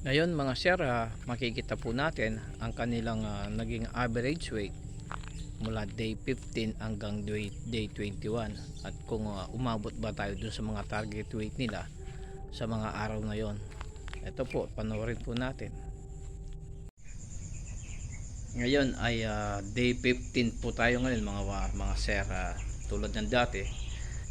Ngayon mga sir, makikita po natin ang kanilang naging average weight mula day 15 hanggang day 21 at kung umabot ba tayo dun sa mga target weight nila sa mga araw na yon. Ito po, panoorin po natin. Ngayon ay day 15 po tayo ngayon mga sir. Tulad ng dati,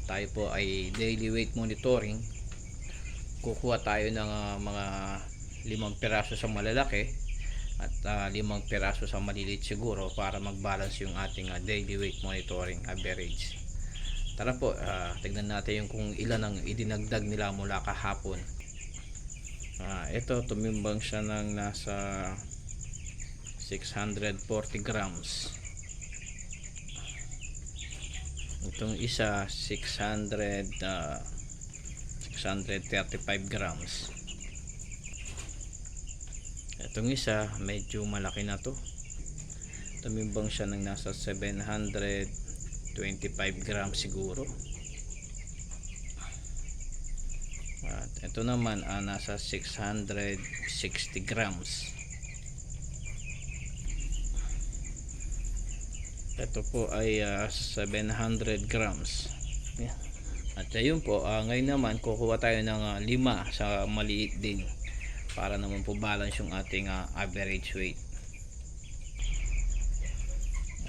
tayo po ay daily weight monitoring. Kukuha tayo ng mga 5 piraso sa malalaki at 5 piraso sa maliliit siguro para mag-balance yung ating daily weight monitoring average. Tara po, tignan natin yung kung ilan ang idinagdag nila mula kahapon. Ito, tumimbang siya ng nasa 640 grams. Itong isa 635 grams. Itong isa medyo malaki na to, tumimbang siya ng nasa 725 grams siguro. At ito naman nasa 660 grams. Ito po ay 700 grams. At ayun po, ngayon naman kukuha tayo ng 5 sa maliit din para naman po balance yung ating average weight.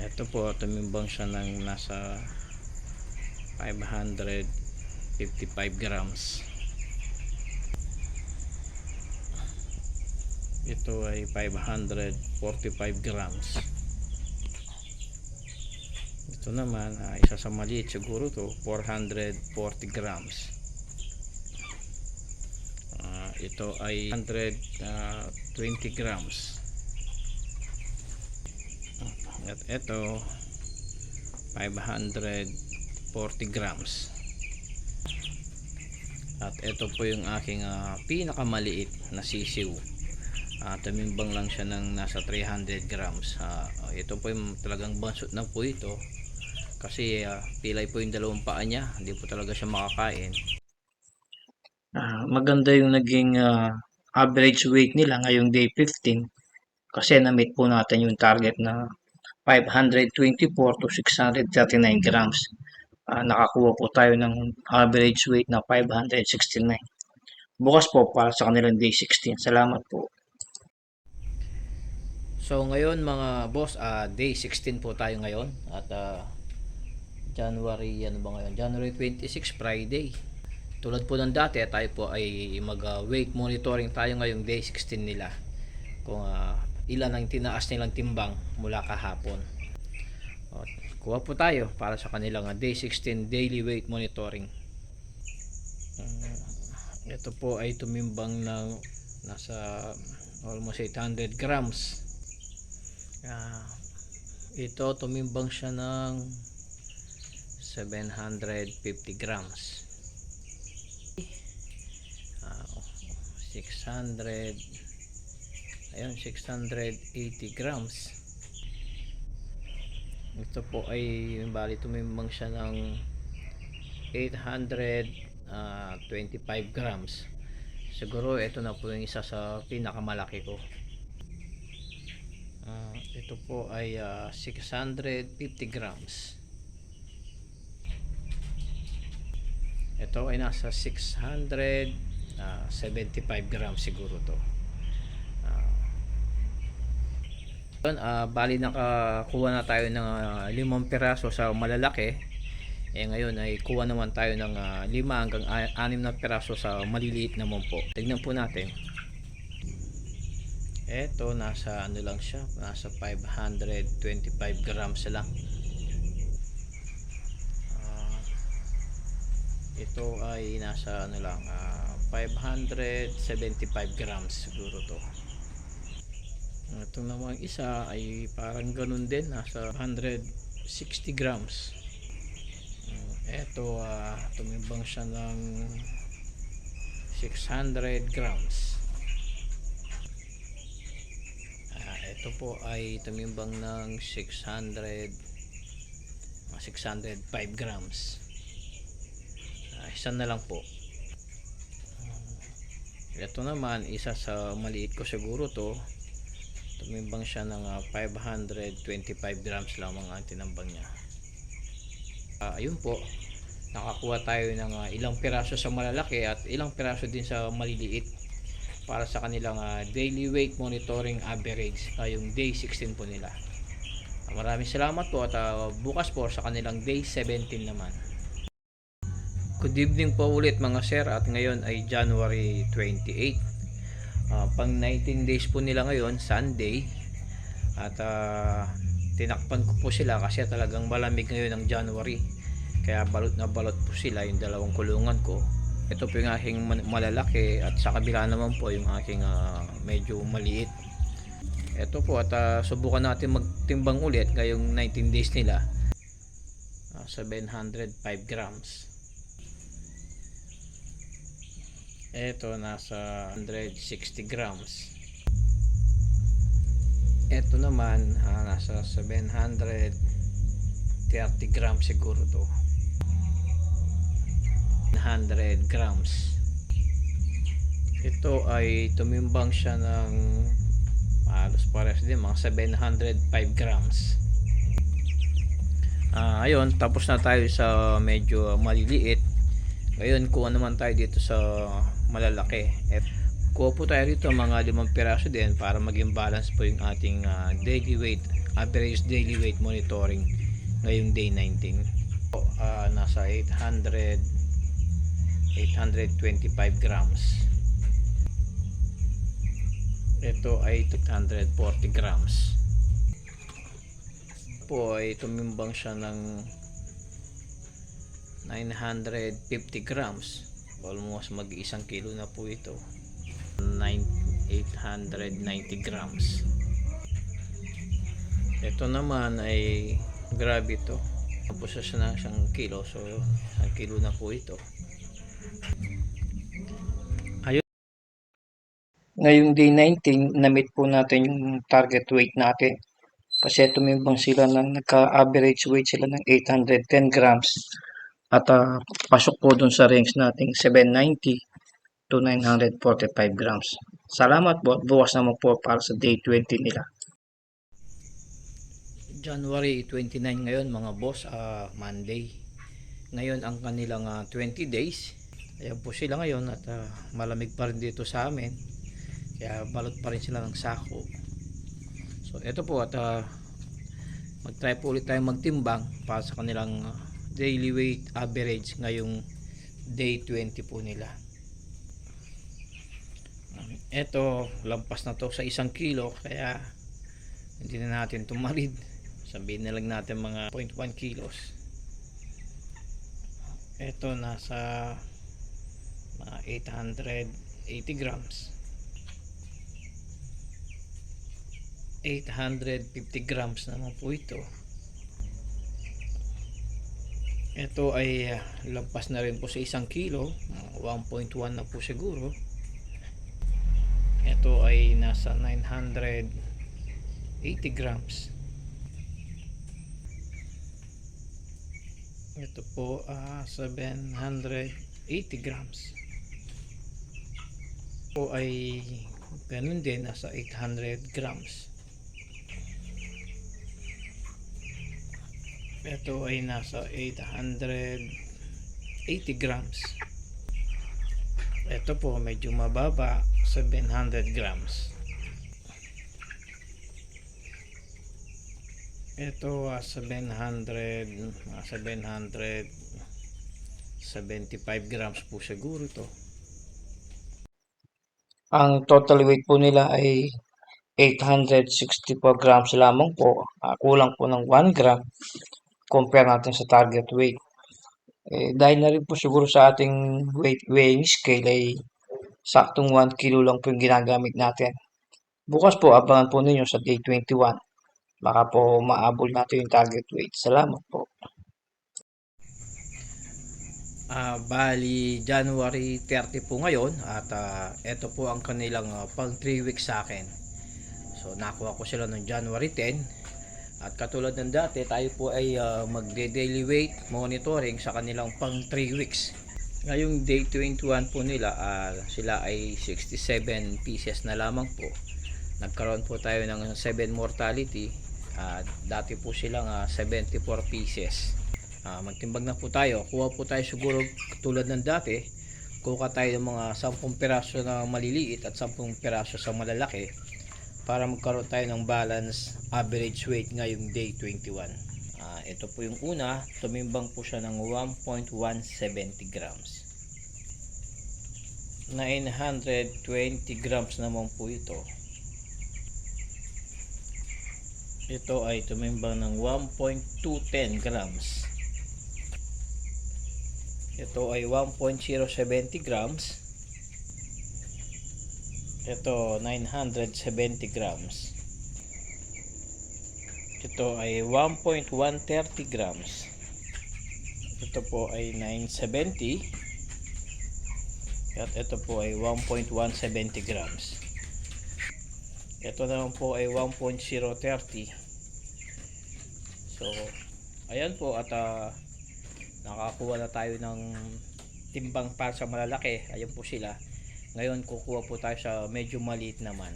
Ito po, tumimbang siya ng nasa 555 grams. Ito ay 545 grams. Ito naman, isa sa maliit siguro to, 440 grams. Ito ay 120 grams. At ito 540 grams. At ito po yung aking pinakamaliit na sisiw. Tumimbang lang siya ng nasa 300 grams. Ito po yung talagang bansot na po ito kasi pilay po yung dalawang paa niya, hindi po talaga siya makakain. Maganda yung naging average weight nila ngayong day 15 kasi na-meet po natin yung target na 524 to 639 grams. Nakakuha po tayo ng average weight na 569. Bukas po para sa kanilang day 16. Salamat po. So ngayon mga boss, day 16 po tayo ngayon at January, ano ba ngayon? January 26, Friday. Tulad po ng dati, tayo po ay mag weight monitoring tayo ngayong day 16 nila. Kung ilan ang tinaas nilang timbang mula kahapon. Kuha po tayo para sa kanilang day 16 daily weight monitoring. Ito po ay tumimbang ng nasa almost 800 grams. Ito tumimbang siya ng 750 grams. 600, ayun, 680 grams. Ito po ay bali tumimbang siya ng 825 grams. Siguro ito na po yung isa sa pinakamalaki ko. Ito po ay 650 grams. Ito ay nasa 675 grams siguro to. Bali nakakuha na tayo ng 5 piraso sa malalaki. Ngayon ay kuha naman tayo ng 5 hanggang 6 na piraso sa maliliit naman po. Tignan po natin. Ito nasa ano lang siya, nasa 525 grams lang. Ito ay nasa ano lang, 575 grams siguro to. Ito namang isa ay parang ganun din, nasa 160 grams. Ito tumimbang siya ng 600 grams. Ito po ay tumimbang ng 605 grams. Isa na lang po. Ito naman, isa sa maliit ko siguro to. Tumimbang siya ng 525 grams lamang ang tinambang niya. Ayun po, nakakuha tayo ng ilang piraso sa malalaki at ilang piraso din sa maliliit para sa kanilang daily weight monitoring average, yung day 16 po nila. Maraming salamat po at bukas po sa kanilang day 17 naman. Good evening po ulit mga sir, at ngayon ay January 28. Pang 19 days po nila ngayon, Sunday. At tinakpan ko po sila kasi talagang malamig ngayon ng January. Kaya balot na balot po sila yung dalawang kulungan ko. Ito po yung aking malalaki at sa kabila naman po yung aking medyo maliit. Ito po at subukan natin magtimbang ulit ngayong 19 days nila. 705 grams. Ito nasa 160 grams. Ito naman nasa 730 grams siguro to. 100 grams. Ito ay tumimbang siya ng halos pares din, mga 705 grams. Ayun, tapos na tayo sa medyo maliliit. Ngayon kuha naman tayo dito sa malalaki. Kuha po tayo dito mga 5 piraso din para maging balance po yung ating daily weight, average daily weight monitoring ngayong day 19. Nasa 825 grams. Ito ay 240 grams. Po ay tumimbang siya ng 950 grams. Almost mag-1 kilo na po ito. 890 grams. Ito naman ay grabe ito. Tapos siya na 1 kilo. So 1 kilo na po ito. Ayun. Ngayong day 19, na-meet po natin yung target weight natin. Kasi tumimbang sila ng nagka-average weight sila ng 810 grams. At pasok po dun sa range nating 790 to 945 grams. Salamat po at bukas naman po para sa day 20 nila. January 29 ngayon mga boss, Monday. Ngayon ang kanilang 20 days. Ayan po sila ngayon at malamig pa rin dito sa amin. Kaya balot pa rin sila ng sako. So ito po at mag-try po ulit tayo magtimbang para sa kanilang daily weight average ngayong day 20 po nila. Ito lampas na to sa 1 kilo kaya hindi na natin tumarid. Sabihin na lang natin mga 0.1 kilos. Ito nasa mga 880 grams. 850 grams naman po ito. Ito ay lampas na rin po sa 1 kilo, 1.1 na po siguro. Ito ay nasa 980 grams. Ito po 780 grams. Ito ay ganun din, nasa 800 grams. Ito ay nasa 880 grams. Ito po medyo mababa, 700 grams. Ito 775 grams po siguro to. Ang total weight po nila ay 864 grams lamang po. Kulang po ng 1 gram compare natin sa target weight. Dahil na rin po siguro sa ating weighing scale ay saktong 1 kilo lang po yung ginagamit natin. Bukas po abangan po ninyo sa day 21. Baka po maabol natin yung target weight. Salamat po. Bali January 30 po ngayon at ito po ang kanilang pang 3 weeks sa akin. So nakuha ko sila noong January 10 at katulad ng dati tayo po ay magde-daily weight monitoring sa kanilang pang 3 weeks. Ngayong day 21 po nila, sila ay 67 pieces na lamang po. Nagkaroon po tayo ng 7 mortality. Dati po silang 74 pieces. Magtimbang na po tayo. Kuha po tayo siguro tulad ng dati. Kuha tayo ng mga 10 piraso na maliliit at 10 piraso sa malalaki para magkaroon tayo ng balance average weight ngayong day 21. Ito po yung una, tumimbang po siya ng 1.170 grams. 920 grams naman po ito. Ito ay tumimbang ng 1.210 grams. Ito ay 1.070 grams. Ito 970 grams. Ito ay 1.130 grams. Ito po ay 970. At ito po ay 1.170 grams. Ito naman po ay 1.030. So, ayan po, at nakakuha na tayo ng timbang para sa malalaki. Ayan po sila. Ngayon kukuha po tayo sa medyo maliit naman.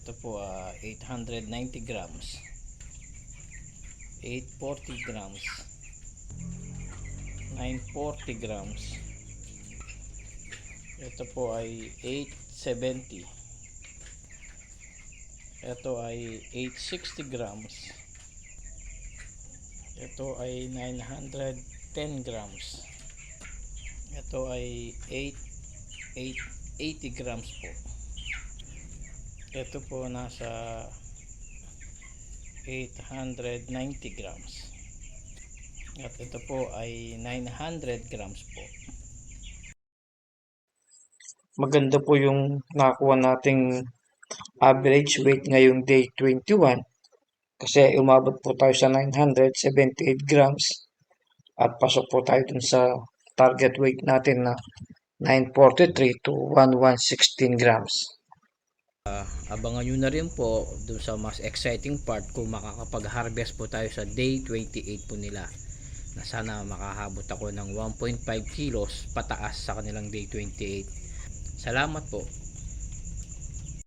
Ito po 890 grams, 840 grams, 940 grams. Ito po ay 870. Ito ay 860 grams. Ito ay 910 grams. Ito ay 880 grams po. Ito po nasa 890 grams. At ito po ay 900 grams po. Maganda po yung nakuha nating average weight ngayong day 21 kasi umabot po tayo sa 978 grams at pasok po tayo dun sa target weight natin na 943 to 1116 grams. Abangan nyo na rin po dun sa mas exciting part kung makakapag-harvest po tayo sa day 28 po nila, na sana makahabot ako ng 1.5 kilos pataas sa kanilang day 28. Salamat po.